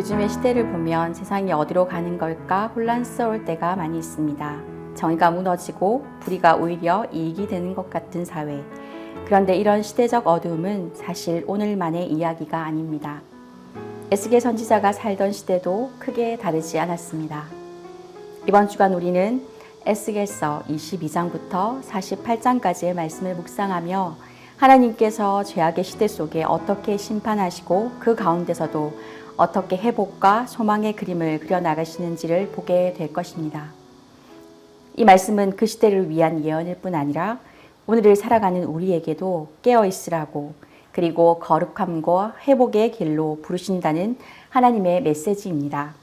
요즘의 시대를 보면 세상이 어디로 가는 걸까 혼란스러울 때가 많이 있습니다. 정의가 무너지고 불의가 오히려 이익이 되는 것 같은 사회. 그런데 이런 시대적 어두움은 사실 오늘만의 이야기가 아닙니다. 에스겔 선지자가 살던 시대도 크게 다르지 않았습니다. 이번 주간 우리는 에스겔서 22장부터 48장까지의 말씀을 묵상하며 하나님께서 죄악의 시대 속에 어떻게 심판하시고 그 가운데서도 어떻게 회복과 소망의 그림을 그려나가시는지를 보게 될 것입니다. 이 말씀은 그 시대를 위한 예언일 뿐 아니라 오늘을 살아가는 우리에게도 깨어있으라고 그리고 거룩함과 회복의 길로 부르신다는 하나님의 메시지입니다.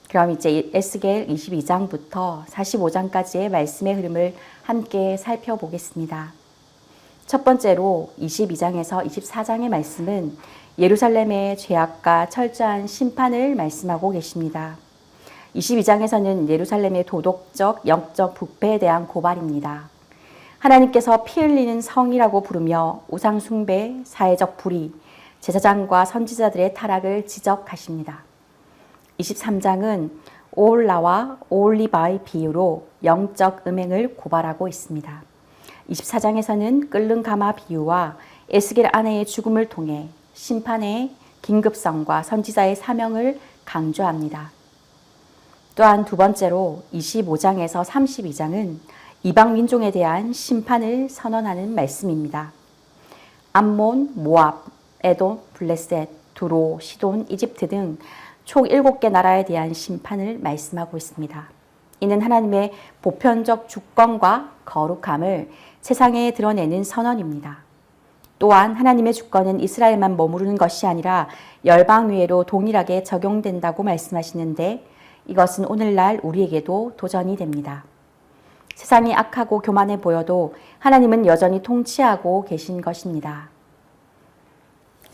그럼 이제 에스겔 22장부터 45장까지의 말씀의 흐름을 함께 살펴보겠습니다. 첫 번째로 22장에서 24장의 말씀은 예루살렘의 죄악과 철저한 심판을 말씀하고 계십니다. 22장에서는 예루살렘의 도덕적, 영적 부패에 대한 고발입니다. 하나님께서 피 흘리는 성이라고 부르며 우상 숭배, 사회적 불의, 제사장과 선지자들의 타락을 지적하십니다. 23장은 오홀라와 오홀리바의 비유로 영적 음행을 고발하고 있습니다. 24장에서는 끓는 가마 비유와 에스겔 아내의 죽음을 통해 심판의 긴급성과 선지자의 사명을 강조합니다. 또한 두 번째로 25장에서 32장은 이방 민족에 대한 심판을 선언하는 말씀입니다. 암몬, 모압, 에돔, 블레셋, 두로, 시돈, 이집트 등 총 7개 나라에 대한 심판을 말씀하고 있습니다. 이는 하나님의 보편적 주권과 거룩함을 세상에 드러내는 선언입니다. 또한 하나님의 주권은 이스라엘만 머무르는 것이 아니라 열방 위에로 동일하게 적용된다고 말씀하시는데 이것은 오늘날 우리에게도 도전이 됩니다. 세상이 악하고 교만해 보여도 하나님은 여전히 통치하고 계신 것입니다.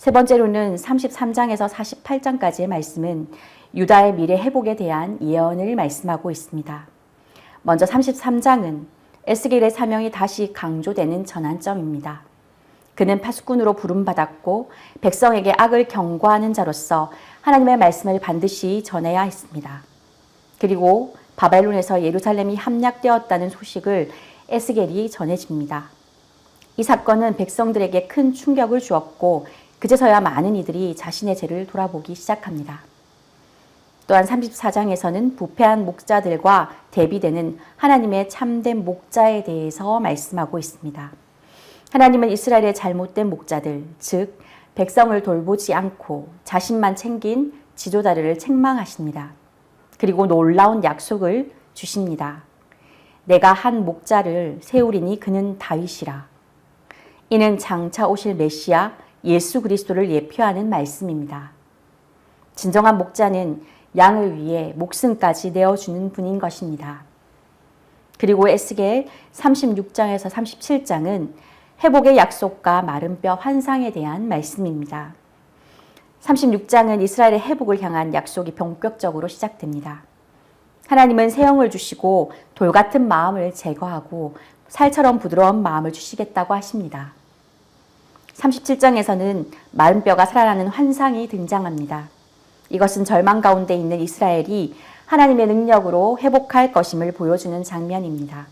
세 번째로는 33장에서 48장까지의 말씀은 유다의 미래 회복에 대한 예언을 말씀하고 있습니다. 먼저 33장은 에스겔의 사명이 다시 강조되는 전환점입니다. 그는 파수꾼으로 부름받았고 백성에게 악을 경고하는 자로서 하나님의 말씀을 반드시 전해야 했습니다. 그리고 바벨론에서 예루살렘이 함락되었다는 소식을 에스겔이 전해집니다. 이 사건은 백성들에게 큰 충격을 주었고 그제서야 많은 이들이 자신의 죄를 돌아보기 시작합니다. 또한 34장에서는 부패한 목자들과 대비되는 하나님의 참된 목자에 대해서 말씀하고 있습니다. 하나님은 이스라엘의 잘못된 목자들, 즉 백성을 돌보지 않고 자신만 챙긴 지도자들을 책망하십니다. 그리고 놀라운 약속을 주십니다. 내가 한 목자를 세우리니 그는 다윗이라. 이는 장차 오실 메시아 예수 그리스도를 예표하는 말씀입니다. 진정한 목자는 양을 위해 목숨까지 내어주는 분인 것입니다. 그리고 에스겔 36장에서 37장은 회복의 약속과 마른 뼈 환상에 대한 말씀입니다. 36장은 이스라엘의 회복을 향한 약속이 본격적으로 시작됩니다. 하나님은 새 영을 주시고 돌 같은 마음을 제거하고 살처럼 부드러운 마음을 주시겠다고 하십니다. 37장에서는 마른 뼈가 살아나는 환상이 등장합니다. 이것은 절망 가운데 있는 이스라엘이 하나님의 능력으로 회복할 것임을 보여주는 장면입니다.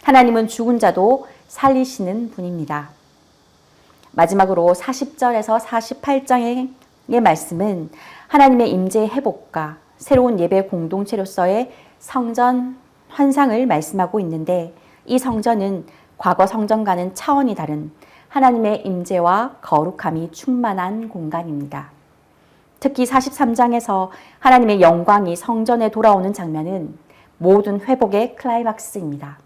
하나님은 죽은 자도 살리시는 분입니다. 마지막으로 40절에서 48장의 말씀은 하나님의 임재의 회복과 새로운 예배 공동체로서의 성전 환상을 말씀하고 있는데 이 성전은 과거 성전과는 차원이 다른 하나님의 임재와 거룩함이 충만한 공간입니다. 특히 43장에서 하나님의 영광이 성전에 돌아오는 장면은 모든 회복의 클라이막스입니다.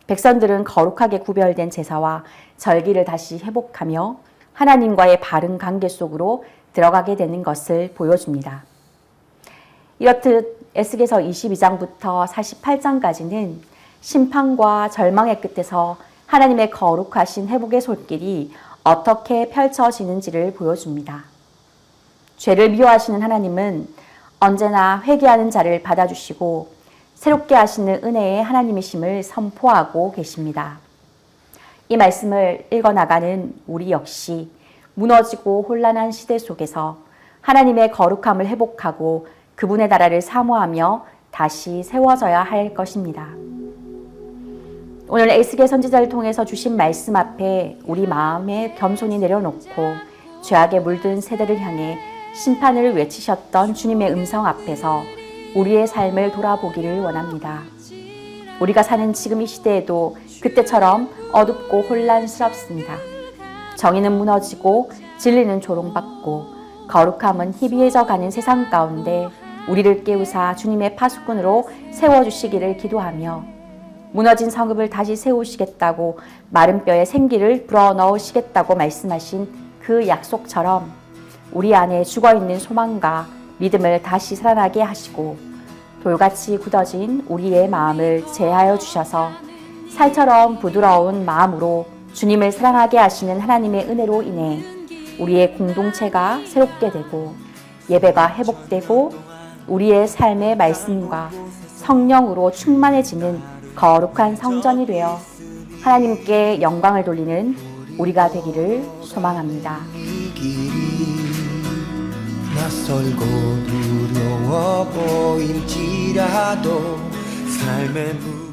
백성들은 거룩하게 구별된 제사와 절기를 다시 회복하며 하나님과의 바른 관계 속으로 들어가게 되는 것을 보여줍니다. 이렇듯 에스겔서 22장부터 48장까지는 심판과 절망의 끝에서 하나님의 거룩하신 회복의 손길이 어떻게 펼쳐지는지를 보여줍니다. 죄를 미워하시는 하나님은 언제나 회개하는 자를 받아주시고 새롭게 하시는 은혜의 하나님이심을 선포하고 계십니다. 이 말씀을 읽어나가는 우리 역시 무너지고 혼란한 시대 속에서 하나님의 거룩함을 회복하고 그분의 나라를 사모하며 다시 세워져야 할 것입니다. 오늘 에스겔 선지자를 통해서 주신 말씀 앞에 우리 마음에 겸손히 내려놓고 죄악에 물든 세대를 향해 심판을 외치셨던 주님의 음성 앞에서 우리의 삶을 돌아보기를 원합니다. 우리가 사는 지금 이 시대에도 그때처럼 어둡고 혼란스럽습니다. 정의는 무너지고 진리는 조롱받고 거룩함은 희비해져 가는 세상 가운데 우리를 깨우사 주님의 파수꾼으로 세워주시기를 기도하며 무너진 성읍을 다시 세우시겠다고 마른 뼈에 생기를 불어넣으시겠다고 말씀하신 그 약속처럼 우리 안에 죽어있는 소망과 믿음을 다시 살아나게 하시고 돌같이 굳어진 우리의 마음을 제하여 주셔서 살처럼 부드러운 마음으로 주님을 사랑하게 하시는 하나님의 은혜로 인해 우리의 공동체가 새롭게 되고 예배가 회복되고 우리의 삶의 말씀과 성령으로 충만해지는 거룩한 성전이 되어 하나님께 영광을 돌리는 우리가 되기를 소망합니다. 낯설고 두려워 보일지라도 삶의